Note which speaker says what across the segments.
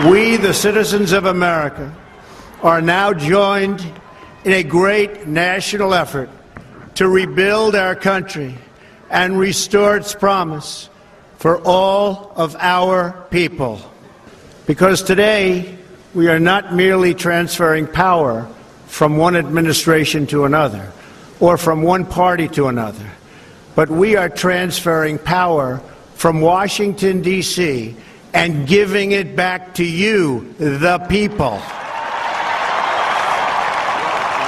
Speaker 1: We, the citizens of America, are now joined in a great national effort to rebuild our country and restore its promise for all of our people. Because today, we are not merely transferring power from one administration to another or from one party to another, but we are transferring power from Washington, D.C., and giving it back to you, the people.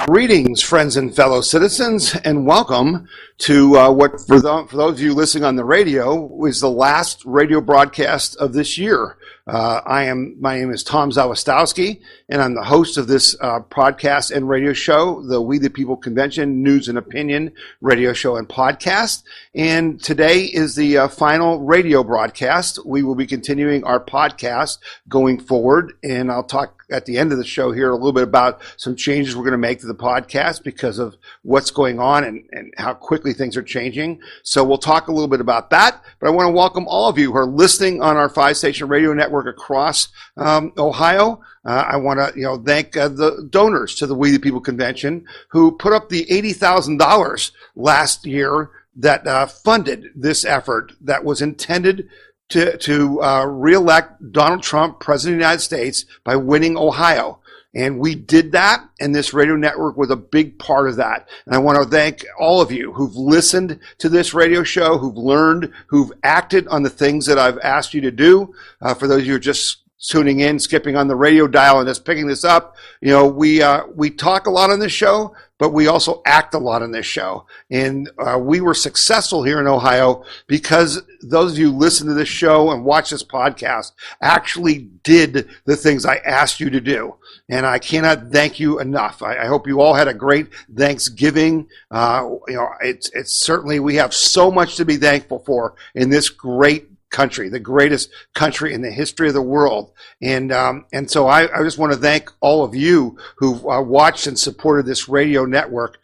Speaker 2: Greetings, friends and fellow citizens, and welcome to what, for those of you listening on the radio, is the last radio broadcast of this year. My name is Tom Zawistowski, and I'm the host of this podcast and radio show, the We the People Convention News and Opinion radio show and podcast. And today is the final radio broadcast. We will be continuing our podcast going forward, and I'll talk at the end of the show here a little bit about some changes we're going to make to the podcast because of what's going on and how quickly things are changing. So we'll talk a little bit about that, but I want to welcome all of you who are listening on our 5-station radio network across Ohio. I want to thank the donors to the We the People Convention who put up the $80,000 last year that funded this effort that was intended to re-elect Donald Trump, President of the United States, by winning Ohio. And we did that, and this radio network was a big part of that. And I want to thank all of you who've listened to this radio show, who've learned, who've acted on the things that I've asked you to do. For those of you who are just tuning in, skipping on the radio dial and just picking this up, we talk a lot on this show, but we also act a lot on this show. And we were successful here in Ohio because those of you who listen to this show and watch this podcast actually did the things I asked you to do. And I cannot thank you enough. I hope you all had a great Thanksgiving. It's certainly, we have so much to be thankful for in this great country, the greatest country in the history of the world. And so I just want to thank all of you who've watched and supported this radio network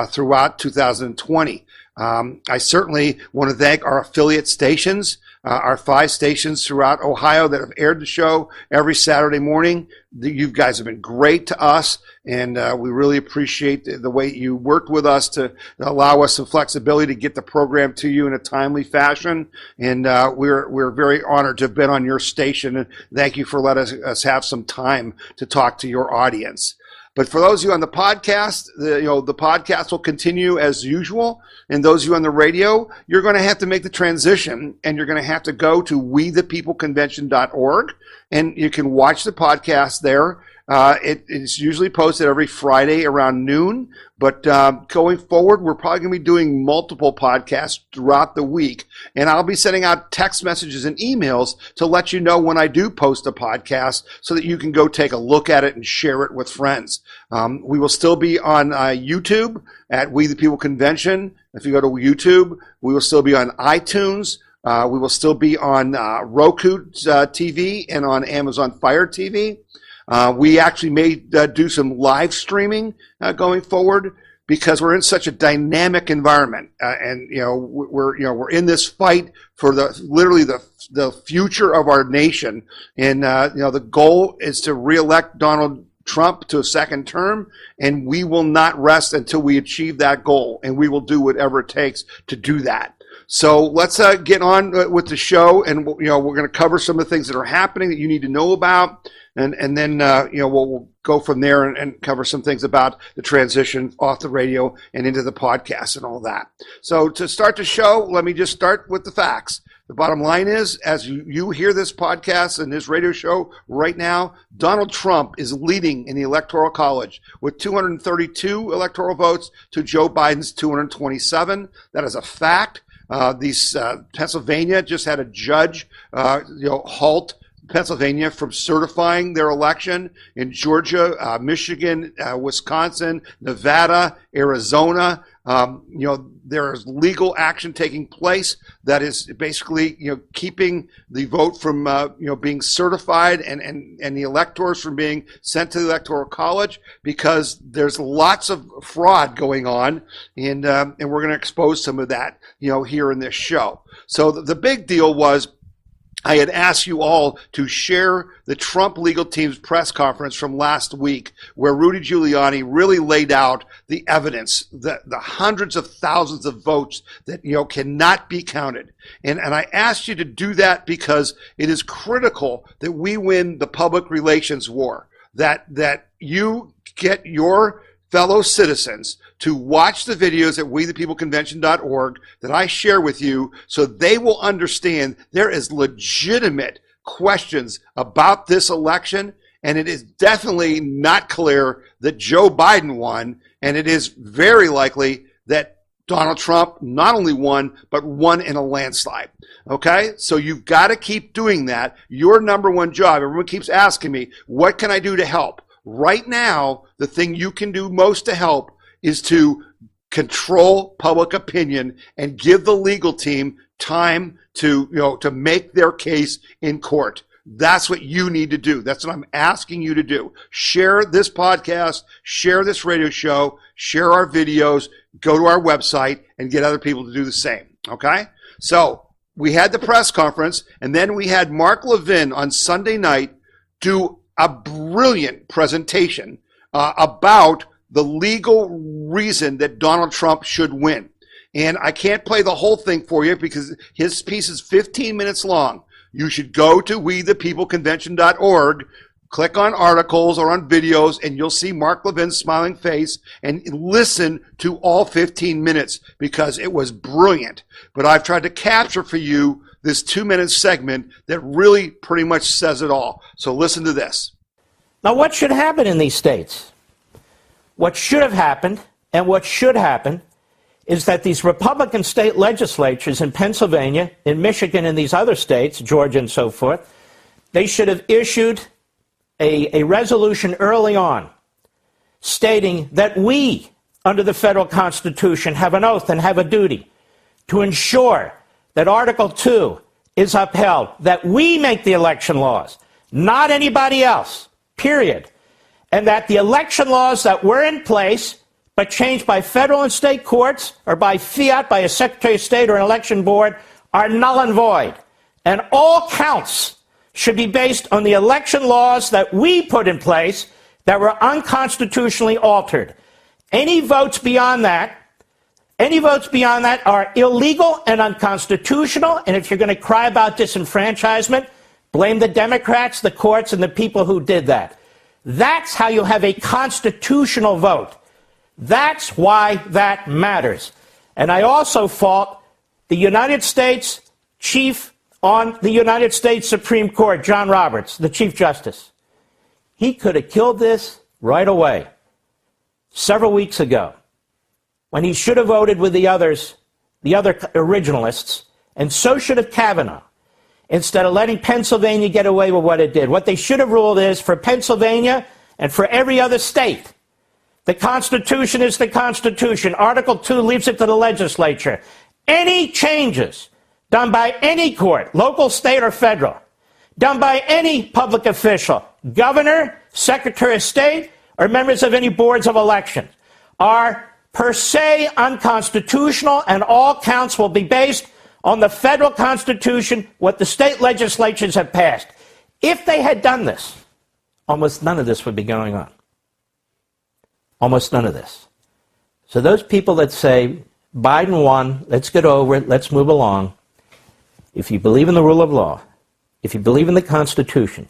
Speaker 2: throughout 2020. I certainly want to thank our affiliate stations, our 5 stations throughout Ohio that have aired the show every Saturday morning. You guys have been great to us, and we really appreciate the way you worked with us to allow us some flexibility to get the program to you in a timely fashion. And we're very honored to have been on your station, and thank you for letting us have some time to talk to your audience. But for those of you on the podcast, the podcast will continue as usual. And those of you on the radio, you're going to have to make the transition, and you're going to have to go to wethepeopleconvention.org, and you can watch the podcast there. It's usually posted every Friday around noon, but going forward, we're probably going to be doing multiple podcasts throughout the week, and I'll be sending out text messages and emails to let you know when I do post a podcast so that you can go take a look at it and share it with friends. We will still be on YouTube at We the People Convention. If you go to YouTube, we will still be on iTunes. We will still be on Roku TV and on Amazon Fire TV. We actually may do some live streaming going forward because we're in such a dynamic environment, and we're in this fight for literally the future of our nation. And the goal is to re-elect Donald Trump to a second term, and we will not rest until we achieve that goal, and we will do whatever it takes to do that. So let's get on with the show, and we're going to cover some of the things that are happening that you need to know about, and then we'll go from there and cover some things about the transition off the radio and into the podcast and all that. So to start the show, let me just start with the facts. The bottom line is, as you hear this podcast and this radio show right now, Donald Trump is leading in the Electoral College with 232 electoral votes to Joe Biden's 227. That is a fact. Pennsylvania just had a judge halt Pennsylvania from certifying their election. In Georgia, Michigan, Wisconsin, Nevada, Arizona, there is legal action taking place that is basically, keeping the vote from, being certified and the electors from being sent to the Electoral College, because there's lots of fraud going on, and we're going to expose some of that, here in this show. So the big deal was I had asked you all to share the Trump legal team's press conference from last week, where Rudy Giuliani really laid out the evidence, the hundreds of thousands of votes that cannot be counted. And I asked you to do that because it is critical that we win the public relations war, that you get your fellow citizens to watch the videos at WeThePeopleConvention.org that I share with you, so they will understand there is legitimate questions about this election, and it is definitely not clear that Joe Biden won, and it is very likely that Donald Trump not only won, but won in a landslide. Okay? So you've got to keep doing that. Your number one job, everyone keeps asking me, what can I do to help? Right now, the thing you can do most to help is to control public opinion and give the legal team time to make their case in court. That's what you need to do. That's what I'm asking you to do. Share this podcast, share this radio show, share our videos, go to our website and get other people to do the same. Okay? So we had the press conference, and then we had Mark Levin on Sunday night do a brilliant presentation about the legal reason that Donald Trump should win. And I can't play the whole thing for you because his piece is 15 minutes long. You should go to WeThePeopleConvention.org, click on articles or on videos, and you'll see Mark Levin's smiling face and listen to all 15 minutes because it was brilliant. But I've tried to capture for you this 2-minute segment that really pretty much says it all. So listen to this.
Speaker 3: Now, what should happen in these states? What should have happened and what should happen is that these Republican state legislatures in Pennsylvania, in Michigan, and these other states, Georgia and so forth, they should have issued a resolution early on stating that we, under the federal Constitution, have an oath and have a duty to ensure that Article 2 is upheld, that we make the election laws, not anybody else, period. And that the election laws that were in place, but changed by federal and state courts or by fiat by a Secretary of State or an election board, are null and void. And all counts should be based on the election laws that we put in place that were unconstitutionally altered. Any votes beyond that are illegal and unconstitutional, and if you're going to cry about disenfranchisement, blame the Democrats, the courts, and the people who did that. That's how you have a constitutional vote. That's why that matters. And I also fault the United States Chief on the United States Supreme Court, John Roberts, the Chief Justice. He could have killed this right away, several weeks ago, when he should have voted with the other originalists, and so should have Kavanaugh, instead of letting Pennsylvania get away with what it did. What they should have ruled is, for Pennsylvania and for every other state, the Constitution is the Constitution. Article 2 leaves it to the legislature. Any changes done by any court, local, state, or federal, done by any public official, governor, secretary of state, or members of any boards of election, are per se unconstitutional, and all counts will be based on the federal Constitution, what the state legislatures have passed. If they had done this, almost none of this would be going on. Almost none of this. So those people that say, Biden won, let's get over it, let's move along, if you believe in the rule of law, if you believe in the Constitution,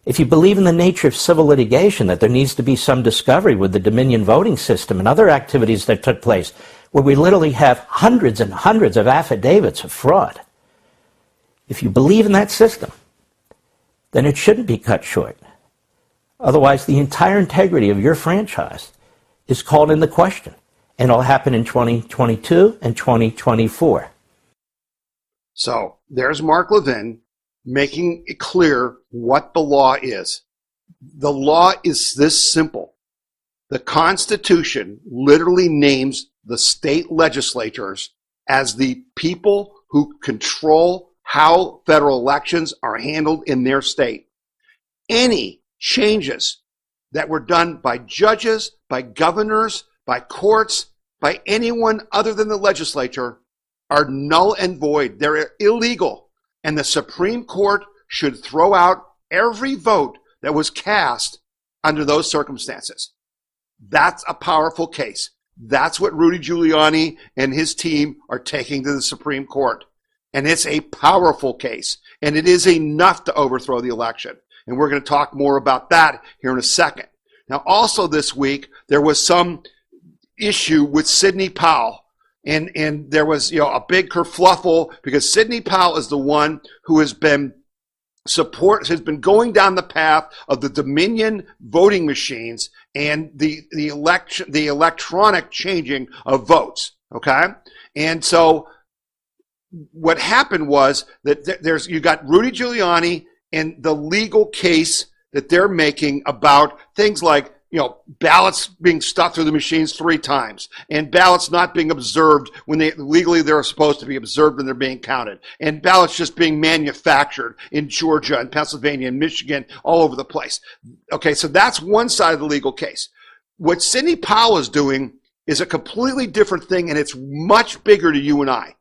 Speaker 3: if you believe in the nature of civil litigation, that there needs to be some discovery with the Dominion voting system and other activities that took place, where we literally have hundreds and hundreds of affidavits of fraud. If you believe in that system, then it shouldn't be cut short. Otherwise, the entire integrity of your franchise is called into question, and it'll happen in 2022 and 2024.
Speaker 2: So there's Mark Levin making it clear what the law is. The law is this simple. The Constitution literally names the state legislatures as the people who control how federal elections are handled in their state. Any changes that were done by judges, by governors, by courts, by anyone other than the legislature are null and void. They're illegal. and the Supreme Court should throw out every vote that was cast under those circumstances. That's a powerful case. That's what Rudy Giuliani and his team are taking to the Supreme Court. And it's a powerful case. And it is enough to overthrow the election. And we're going to talk more about that here in a second. Now, also this week, there was some issue with Sidney Powell. And there was, a big kerfluffle because Sidney Powell is the one who has been going down the path of the Dominion voting machines and the electronic changing of votes. Okay, and so what happened was that you got Rudy Giuliani and the legal case that they're making about things like ballots being stuffed through the machines 3 times, and ballots not being observed when they're supposed to be observed when they're being counted, and ballots just being manufactured in Georgia and Pennsylvania and Michigan, all over the place. Okay, so that's one side of the legal case. What Sidney Powell is doing is a completely different thing, and it's much bigger to you and I.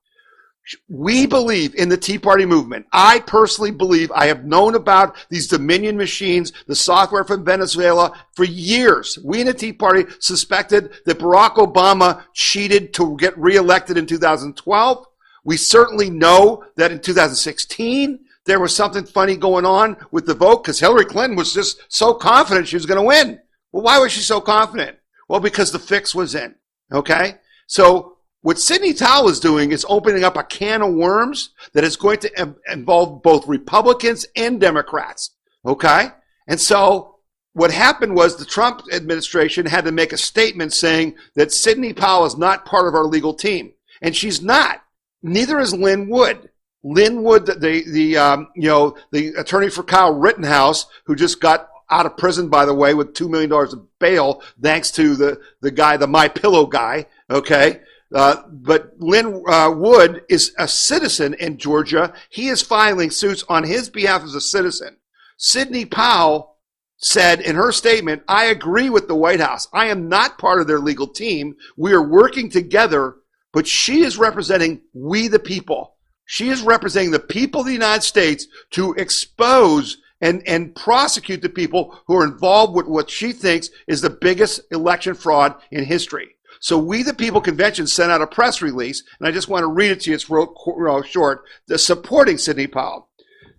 Speaker 2: We believe in the Tea Party movement. I personally believe, I have known about these Dominion machines, the software from Venezuela, for years. We in the Tea Party suspected that Barack Obama cheated to get reelected in 2012. We certainly know that in 2016, there was something funny going on with the vote because Hillary Clinton was just so confident she was going to win. Well, why was she so confident? Well, because the fix was in. Okay? So what Sidney Powell is doing is opening up a can of worms that is going to involve both Republicans and Democrats, okay? And so what happened was the Trump administration had to make a statement saying that Sidney Powell is not part of our legal team, and she's not. Neither is Lynn Wood. Lynn Wood, the attorney for Kyle Rittenhouse, who just got out of prison, by the way, with $2 million of bail, thanks to the guy, the My Pillow guy, okay? But Lynn Wood is a citizen in Georgia. He is filing suits on his behalf as a citizen. Sidney Powell said in her statement, I agree with the White House. I am not part of their legal team. We are working together, but she is representing we the people. She is representing the people of the United States to expose and prosecute the people who are involved with what she thinks is the biggest election fraud in history. So We the People Convention sent out a press release, and I just want to read it to you. It's real short, supporting Sidney Powell.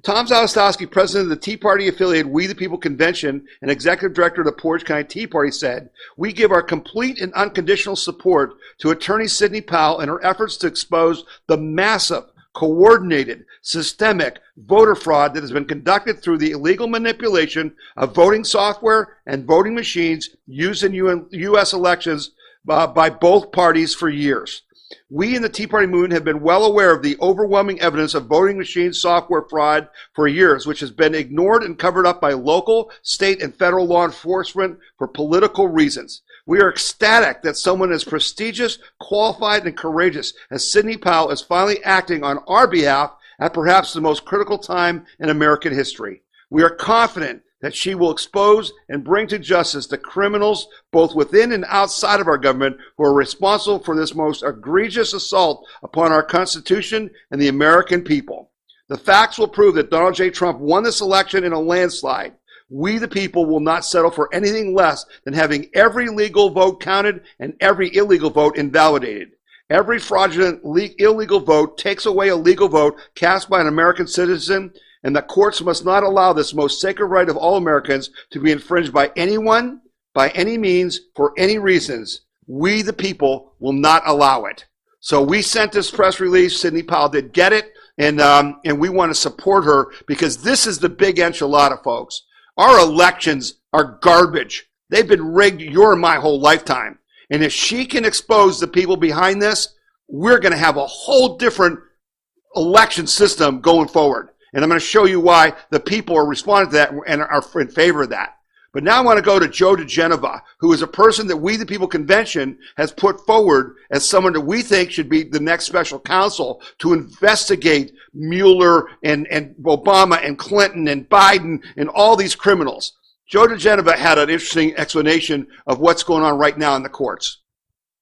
Speaker 2: Tom Zalestowski, president of the Tea Party-affiliated We the People Convention and executive director of the Portage County Tea Party, said, we give our complete and unconditional support to attorney Sidney Powell in her efforts to expose the massive, coordinated, systemic voter fraud that has been conducted through the illegal manipulation of voting software and voting machines used in U.S. elections by both parties for years. We in the Tea Party movement have been well aware of the overwhelming evidence of voting machine software fraud for years, which has been ignored and covered up by local, state, and federal law enforcement for political reasons. We are ecstatic that someone as prestigious, qualified, and courageous as Sidney Powell is finally acting on our behalf at perhaps the most critical time in American history. We are confident that she will expose and bring to justice the criminals both within and outside of our government who are responsible for this most egregious assault upon our Constitution and the American people. The facts will prove that Donald J. Trump won this election in a landslide. We the people will not settle for anything less than having every legal vote counted and every illegal vote invalidated. Every fraudulent illegal vote takes away a legal vote cast by an American citizen, and the courts must not allow this most sacred right of all Americans to be infringed by anyone, by any means, for any reasons. We, the people, will not allow it. So we sent this press release. Sidney Powell did get it, and we want to support her because this is the big enchilada, folks. Our elections are garbage. They've been rigged your and my whole lifetime. And if she can expose the people behind this, we're going to have a whole different election system going forward. And I'm going to show you why the people are responding to that and are in favor of that. But now I want to go to Joe DiGenova, who is a person that We the People Convention has put forward as someone that we think should be the next special counsel to investigate Mueller and Obama and Clinton and Biden and all these criminals. Joe DiGenova had an interesting explanation of what's going on right now in the courts.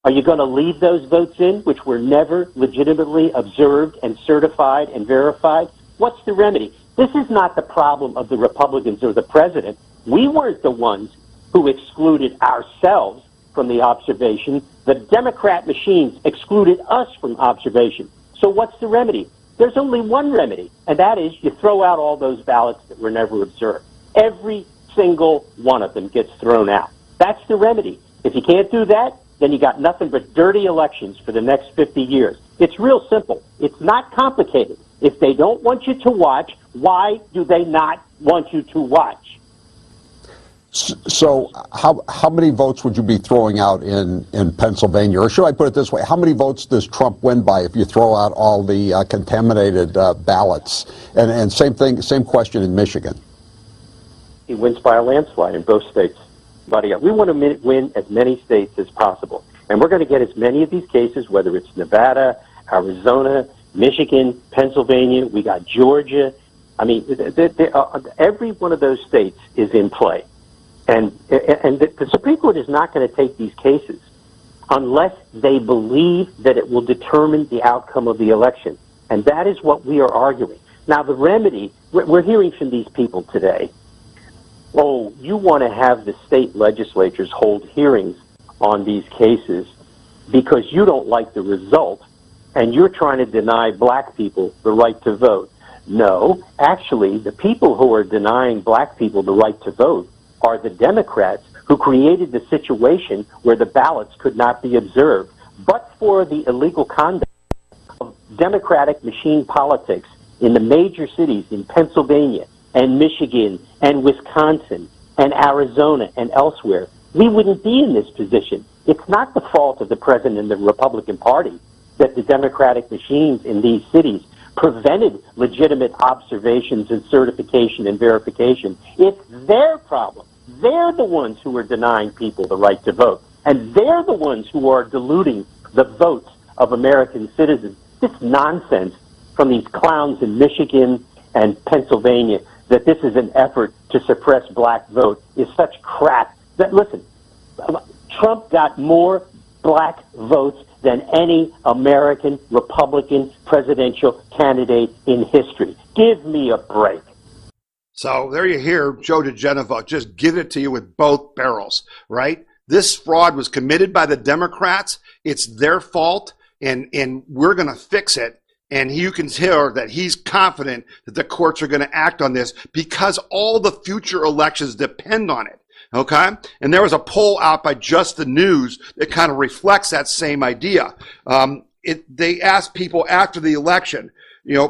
Speaker 4: Are you going to leave those votes in, which were never legitimately observed and certified and verified? What's the remedy? This is not the problem of the Republicans or the president. We weren't the ones who excluded ourselves from the observation. The Democrat machines excluded us from observation. So what's the remedy? There's only one remedy, and that is you throw out all those ballots that were never observed. Every single one of them gets thrown out. That's the remedy. If you can't do that, then you got nothing but dirty elections for the next 50 years. It's real simple. It's not complicated. If they don't want you to watch, why do they not want you to watch?
Speaker 5: So how many votes would you be throwing out in Pennsylvania? Or should I put it this way, how many votes does Trump win by if you throw out all the contaminated ballots? And same question in Michigan.
Speaker 4: He wins by a landslide in both states. Buddy, we want to win as many states as possible. And we're going to get as many of these cases, whether it's Nevada, Arizona, Michigan, Pennsylvania, we got Georgia. I mean, every one of those states is in play. And the Supreme Court is not going to take these cases unless they believe that it will determine the outcome of the election. And that is what we are arguing. Now, the remedy, we're hearing from these people today, oh, you want to have the state legislatures hold hearings on these cases because you don't like the result and you're trying to deny black people the right to vote. No, actually, the people who are denying black people the right to vote are the Democrats who created the situation where the ballots could not be observed. But for the illegal conduct of Democratic machine politics in the major cities in Pennsylvania and Michigan and Wisconsin and Arizona and elsewhere, we wouldn't be in this position. It's not the fault of the president and the Republican Party that the Democratic machines in these cities prevented legitimate observations and certification and verification. It's their problem. They're the ones who are denying people the right to vote. And they're the ones who are diluting the votes of American citizens. This nonsense from these clowns in Michigan and Pennsylvania that this is an effort to suppress black vote is such crap. That, listen, Trump got more black votes than any American Republican presidential candidate in history. Give me a break.
Speaker 2: So there you hear Joe DiGenova just give it to you with both barrels, right? This fraud was committed by the Democrats. It's their fault, and we're going to fix it. And you can hear that he's confident that the courts are going to act on this because all the future elections depend on it. Okay? And there was a poll out by Just the News that kind of reflects that same idea. They asked people after the election,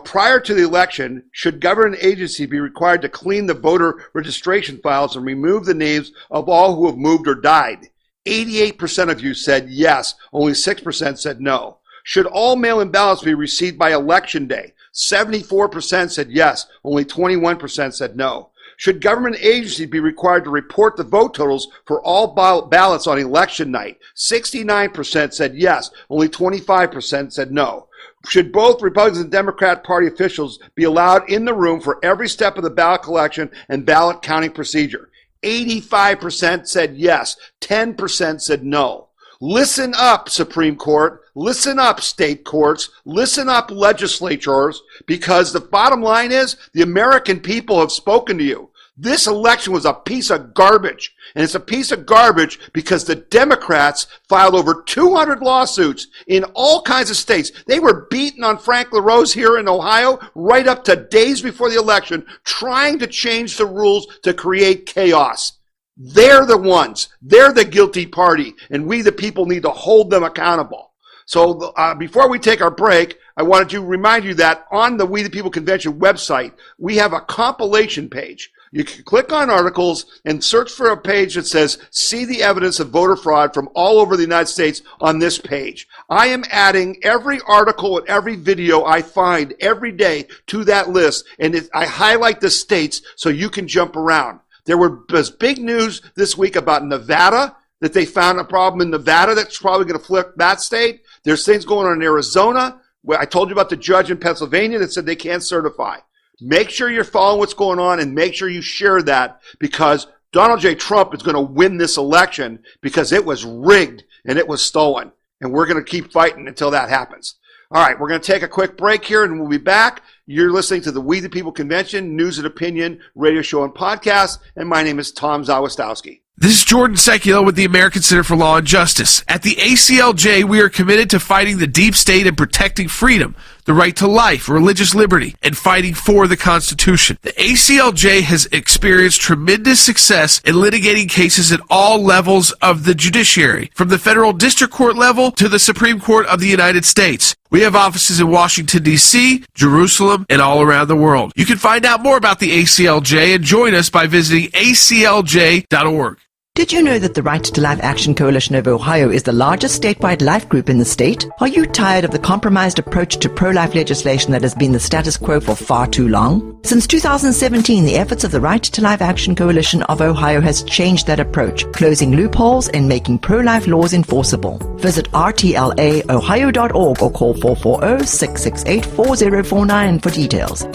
Speaker 2: prior to the election, should government agency be required to clean the voter registration files and remove the names of all who have moved or died? 88% of you said yes. Only 6% said no. Should all mail-in ballots be received by election day? 74% said yes. Only 21% said no. Should government agency be required to report the vote totals for all ballots on election night? 69% said yes. Only 25% said no. Should both Republican and Democrat Party officials be allowed in the room for every step of the ballot collection and ballot counting procedure? 85% said yes. 10% said no. Listen up, Supreme Court. Listen up, state courts. Listen up, legislatures, because the bottom line is the American people have spoken to you. This election was a piece of garbage, and it's a piece of garbage because the Democrats filed over 200 lawsuits in all kinds of states. They were beating on Frank LaRose here in Ohio right up to days before the election, trying to change the rules to create chaos. They're the ones. They're the guilty party, and we, the people, need to hold them accountable. So before we take our break, I wanted to remind you that on the We the People Convention website, we have a compilation page. You can click on articles and search for a page that says, see the evidence of voter fraud from all over the United States on this page. I am adding every article and every video I find every day to that list, and I highlight the states so you can jump around. There was big news this week about Nevada, that they found a problem in Nevada that's probably going to flip that state. There's things going on in Arizona, where I told you about the judge in Pennsylvania that said they can't certify. Make sure you're following what's going on and make sure you share that, because Donald J. Trump is going to win this election because it was rigged and it was stolen. And we're going to keep fighting until that happens. All right, we're going to take a quick break here, and we'll be back. You're listening to the We the People Convention News and Opinion radio show and podcast, and my name is Tom Zawistowski.
Speaker 6: This is Jordan Sekula with the American Center for Law and Justice. At the ACLJ, we are committed to fighting the deep state and protecting freedom, the right to life, religious liberty, and fighting for the Constitution. The ACLJ has experienced tremendous success in litigating cases at all levels of the judiciary, from the federal district court level to the Supreme Court of the United States. We have offices in Washington, D.C., Jerusalem, and all around the world. You can find out more about the ACLJ and join us by visiting aclj.org.
Speaker 7: Did you know that the Right to Life Action Coalition of Ohio is the largest statewide life group in the state? Are you tired of the compromised approach to pro-life legislation that has been the status quo for far too long? Since 2017, the efforts of the Right to Life Action Coalition of Ohio has changed that approach, closing loopholes and making pro-life laws enforceable. Visit rtlaohio.org or call 440-668-4049 for details.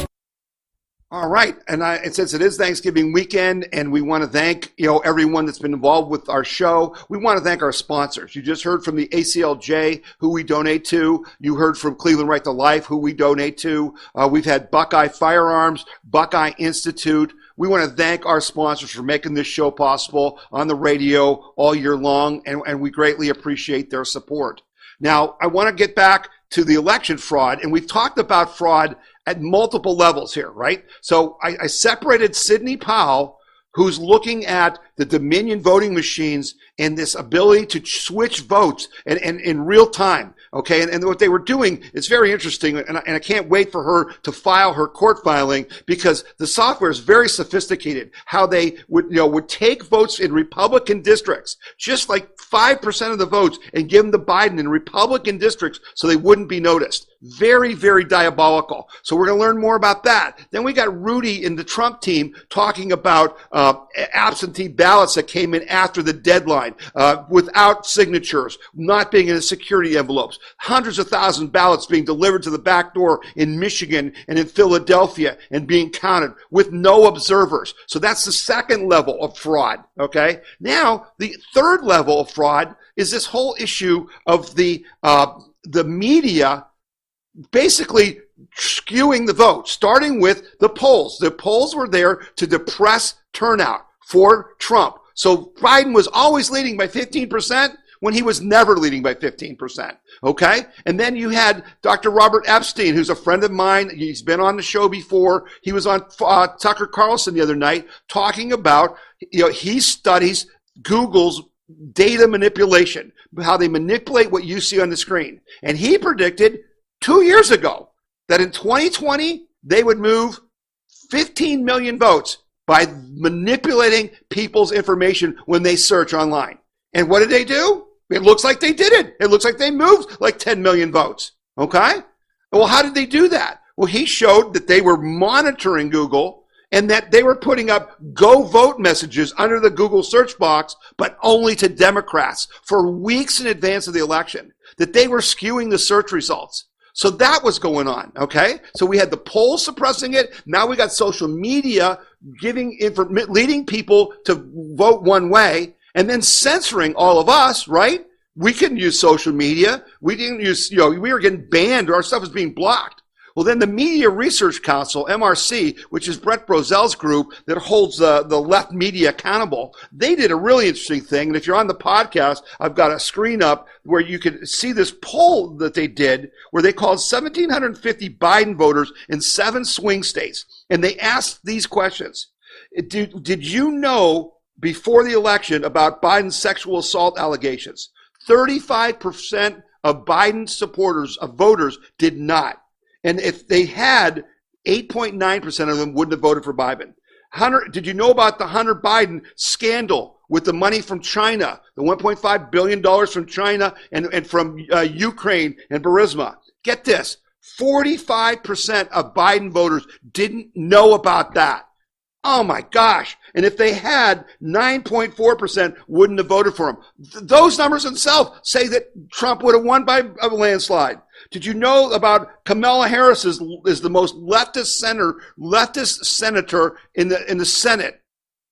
Speaker 2: All right, and since it is Thanksgiving weekend, and we want to thank everyone that's been involved with our show, we want to thank our sponsors. You just heard from the ACLJ, who we donate to. You heard from Cleveland Right to Life, who we donate to. We've had Buckeye Firearms, Buckeye Institute. We want to thank our sponsors for making this show possible on the radio all year long, and we greatly appreciate their support. Now, I want to get back to the election fraud, and we've talked about fraud at multiple levels here, right? So I separated Sidney Powell, who's looking at the Dominion voting machines and this ability to switch votes and in real time, okay? And what they were doing is very interesting, and I can't wait for her to file her court filing, because the software is very sophisticated, how they would take votes in Republican districts, just like 5% of the votes, and give them to Biden in Republican districts so they wouldn't be noticed. Very, very diabolical. So we're going to learn more about that. Then we got Rudy in the Trump team talking about absentee ballots that came in after the deadline, without signatures, not being in the security envelopes. Hundreds of thousands of ballots being delivered to the back door in Michigan and in Philadelphia and being counted with no observers. So that's the second level of fraud, okay? Now, the third level of fraud is this whole issue of the media basically skewing the vote, starting with the polls. The polls were there to depress turnout for Trump. So Biden was always leading by 15% when he was never leading by 15%, okay? And then you had Dr. Robert Epstein, who's a friend of mine. He's been on the show before. He was on Tucker Carlson the other night talking about, he studies Google's data manipulation, how they manipulate what you see on the screen. And he predicted 2 years ago that in 2020, they would move 15 million votes by manipulating people's information when they search online. And what did they do? It looks like they did it. It looks like they moved like 10 million votes. Okay? Well, how did they do that? Well, he showed that they were monitoring Google and that they were putting up go vote messages under the Google search box, but only to Democrats for weeks in advance of the election, that they were skewing the search results. So that was going on, okay? So we had the polls suppressing it. Now we got social media leading people to vote one way and then censoring all of us, right? We couldn't use social media. We didn't use, we were getting banned, or our stuff was being blocked. Well, then the Media Research Council, MRC, which is Brett Brozel's group that holds the left media accountable, they did a really interesting thing. And if you're on the podcast, I've got a screen up where you can see this poll that they did, where they called 1,750 Biden voters in 7 swing states. And they asked these questions. Did you know before the election about Biden's sexual assault allegations? 35% of Biden's supporters, of voters, did not. And if they had, 8.9% of them wouldn't have voted for Biden. Did you know about the Hunter Biden scandal with the money from China, the $1.5 billion from China and from Ukraine and Burisma? Get this, 45% of Biden voters didn't know about that. Oh my gosh. And if they had, 9.4% wouldn't have voted for him. Those numbers themselves say that Trump would have won by a landslide. Did you know about Kamala Harris is the most leftist senator in the Senate?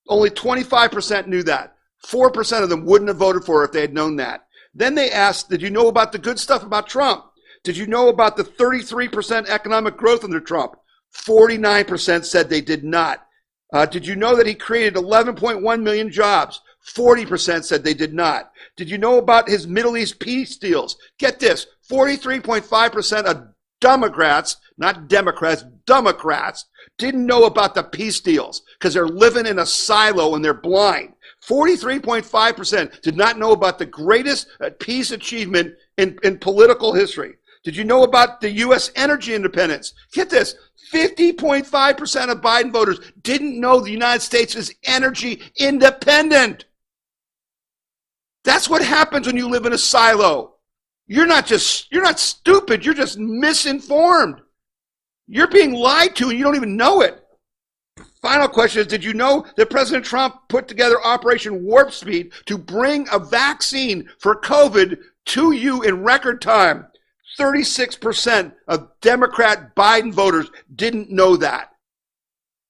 Speaker 2: Only 25% knew that. 4% of them wouldn't have voted for her if they had known that. Then they asked, did you know about the good stuff about Trump? Did you know about the 33% economic growth under Trump? 49% said they did not. Did you know that he created 11.1 million jobs? 40% said they did not. Did you know about his Middle East peace deals? Get this, 43.5% of Democrats, not Democrats, Democrats, didn't know about the peace deals because they're living in a silo and they're blind. 43.5% did not know about the greatest peace achievement in political history. Did you know about the U.S. energy independence? Get this, 50.5% of Biden voters didn't know the United States is energy independent. That's what happens when you live in a silo. You're not stupid, you're just misinformed. You're being lied to and you don't even know it. Final question is, did you know that President Trump put together Operation Warp Speed to bring a vaccine for COVID to you in record time? 36% of Democrat Biden voters didn't know that.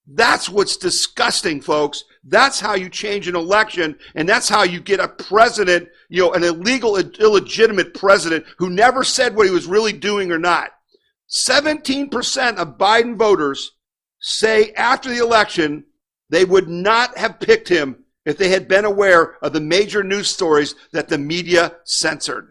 Speaker 2: That's what's disgusting, folks. That's how you change an election, and that's how you get a president, an illegal, illegitimate president who never said what he was really doing or not. 17% of Biden voters say after the election they would not have picked him if they had been aware of the major news stories that the media censored.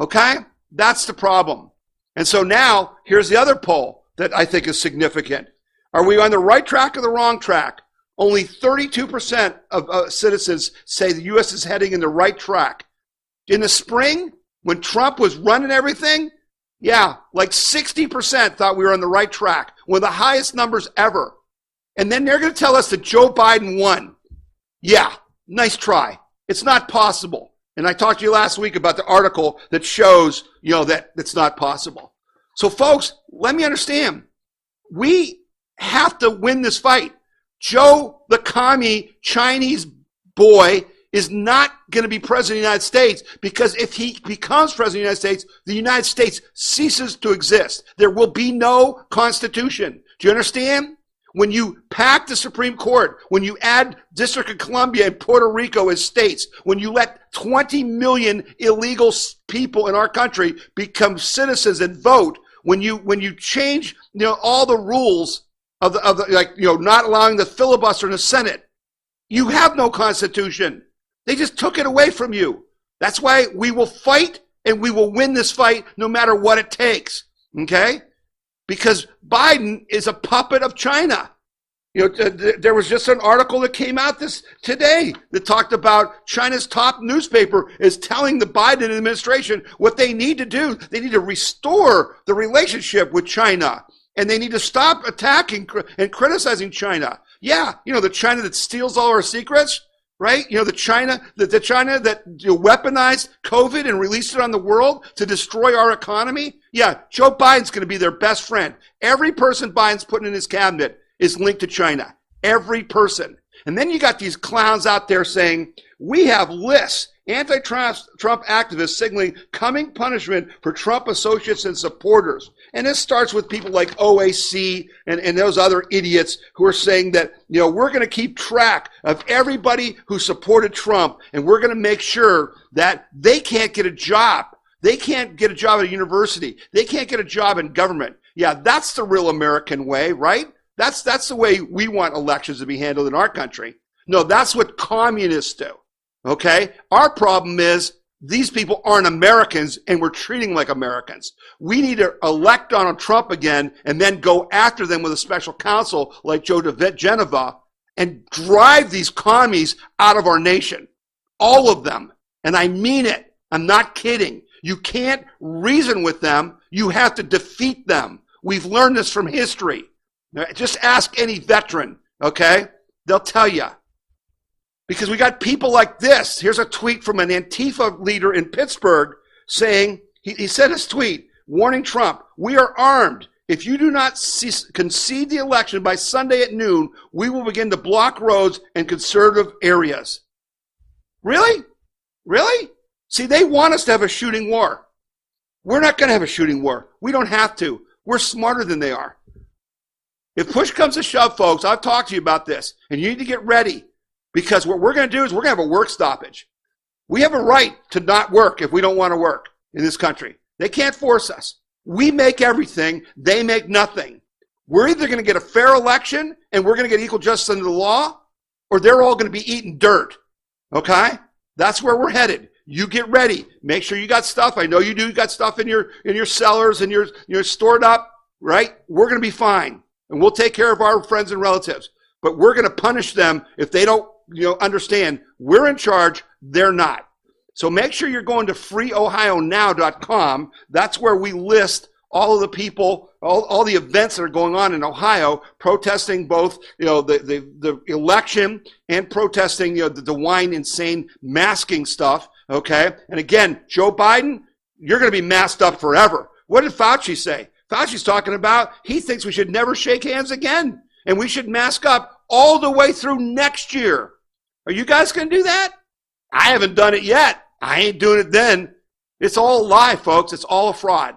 Speaker 2: Okay? That's the problem. And so now, here's the other poll that I think is significant. Are we on the right track or the wrong track? Only 32% of citizens say the U.S. is heading in the right track. In the spring, when Trump was running everything, like 60% thought we were on the right track, one of the highest numbers ever. And then they're going to tell us that Joe Biden won. Yeah, nice try. It's not possible. And I talked to you last week about the article that shows, that it's not possible. So folks, let me understand. We have to win this fight. Joe, the commie Chinese boy, is not going to be president of the United States, because if he becomes president of the United States ceases to exist. There will be no constitution. Do you understand? When you pack the Supreme Court, when you add District of Columbia and Puerto Rico as states, when you let 20 million illegal people in our country become citizens and vote, when you change all the rules of not allowing the filibuster in the Senate, you have no constitution. They just took it away from you. That's why we will fight, and we will win this fight no matter what it takes. Okay? Because Biden is a puppet of China. There was just an article that came out today that talked about China's top newspaper is telling the Biden administration what they need to do. They need to restore the relationship with China, and they need to stop attacking and criticizing China. Yeah, the China that steals all our secrets, right? The China that weaponized COVID and released it on the world to destroy our economy. Yeah, Joe Biden's going to be their best friend. Every person Biden's putting in his cabinet is linked to China. Every person. And then you got these clowns out there saying, we have lists, anti-Trump activists signaling coming punishment for Trump associates and supporters. And this starts with people like OAC and those other idiots who are saying that, we're going to keep track of everybody who supported Trump, and we're going to make sure that they can't get a job. They can't get a job at a university. They can't get a job in government. Yeah, that's the real American way, right? That's the way we want elections to be handled in our country. No, that's what communists do. Okay? Our problem is these people aren't Americans, and we're treating them like Americans. We need to elect Donald Trump again and then go after them with a special counsel like Joe DiGenova and drive these commies out of our nation. All of them. And I mean it. I'm not kidding. You can't reason with them. You have to defeat them. We've learned this from history. Just ask any veteran, okay? They'll tell you. Because we got people like this. Here's a tweet from an Antifa leader in Pittsburg saying, he said his tweet, warning Trump, we are armed. If you do not concede the election by Sunday at noon, we will begin to block roads and conservative areas. Really? Really? See, they want us to have a shooting war. We're not going to have a shooting war. We don't have to. We're smarter than they are. If push comes to shove, folks, I've talked to you about this, and you need to get ready, because what we're going to do is we're going to have a work stoppage. We have a right to not work if we don't want to work in this country. They can't force us. We make everything. They make nothing. We're either going to get a fair election and we're going to get equal justice under the law, or they're all going to be eating dirt. Okay? That's where we're headed. You get ready. Make sure you got stuff. I know you do. You got stuff in your cellars and you're stored up, right? We're going to be fine. And we'll take care of our friends and relatives. But we're going to punish them if they don't, understand we're in charge, they're not. So make sure you're going to freeohionow.com. That's where we list all of the people, all the events that are going on in Ohio, protesting both, the election and protesting, the DeWine insane masking stuff. Okay. And again, Joe Biden, you're going to be masked up forever. What did Fauci say? Fauci's talking about he thinks we should never shake hands again, and we should mask up all the way through next year. Are you guys going to do that? I haven't done it yet. I ain't doing it then. It's all a lie, folks. It's all a fraud.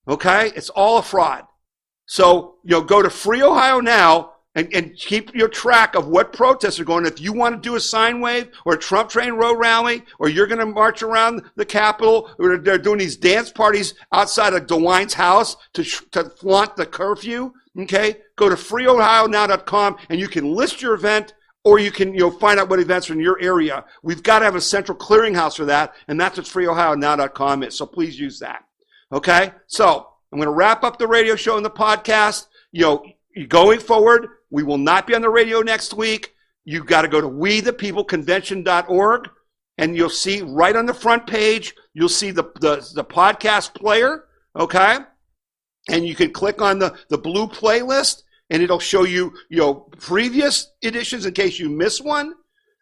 Speaker 2: Okay? It's all a fraud. So, go to Free Ohio Now and keep your track of what protests are going on. If you want to do a sign wave or a Trump Train Road rally, or you're going to march around the Capitol, or they're doing these dance parties outside of DeWine's house to flaunt the curfew, okay? Go to freeohionow.com and you can list your event, or you can find out what events are in your area. We've got to have a central clearinghouse for that, and that's what freeohionow.com is. So please use that. Okay? So I'm going to wrap up the radio show and the podcast. Going forward, we will not be on the radio next week. You've got to go to wethepeopleconvention.org, and you'll see right on the front page, you'll see the podcast player, okay? And you can click on the blue playlist, and it'll show you, previous editions in case you miss one.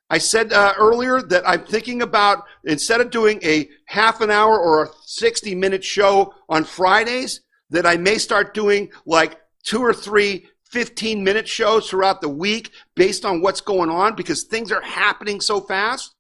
Speaker 2: I said earlier that I'm thinking about, instead of doing a half an hour or a 60-minute show on Fridays, that I may start doing like 2 or 3 15-minute shows throughout the week based on what's going on, because things are happening so fast.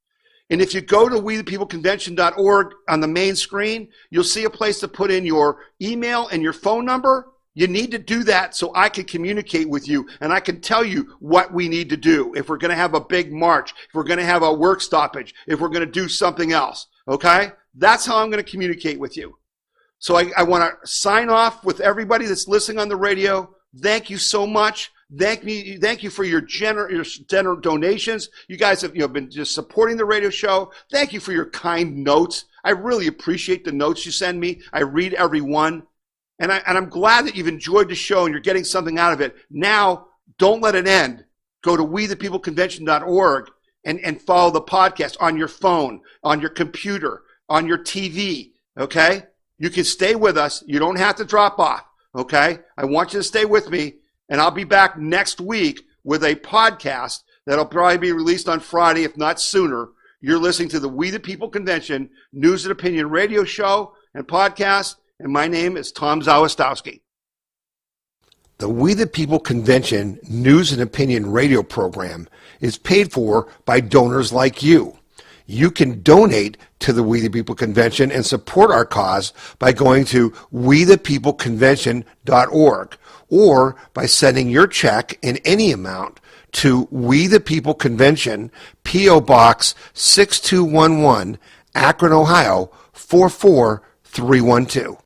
Speaker 2: And if you go to wethepeopleconvention.org on the main screen, you'll see a place to put in your email and your phone number. You need to do that so I can communicate with you and I can tell you what we need to do. If we're going to have a big march, if we're going to have a work stoppage, if we're going to do something else, okay? That's how I'm going to communicate with you. So I want to sign off with everybody that's listening on the radio. Thank you so much. Thank you for your generous donations. You guys have been just supporting the radio show. Thank you for your kind notes. I really appreciate the notes you send me. I read every one. And I'm glad that you've enjoyed the show and you're getting something out of it. Now, don't let it end. Go to wethepeopleconvention.org and follow the podcast on your phone, on your computer, on your TV, okay? You can stay with us. You don't have to drop off, okay? I want you to stay with me, and I'll be back next week with a podcast that'll probably be released on Friday, if not sooner. You're listening to the We the People Convention News and Opinion radio show and podcast, and my name is Tom Zawistowski. The We the People Convention News and Opinion radio program is paid for by donors like you. You can donate to the We the People Convention and support our cause by going to wethepeopleconvention.org or by sending your check in any amount to We the People Convention, P.O. Box 6211, Akron, Ohio 44312.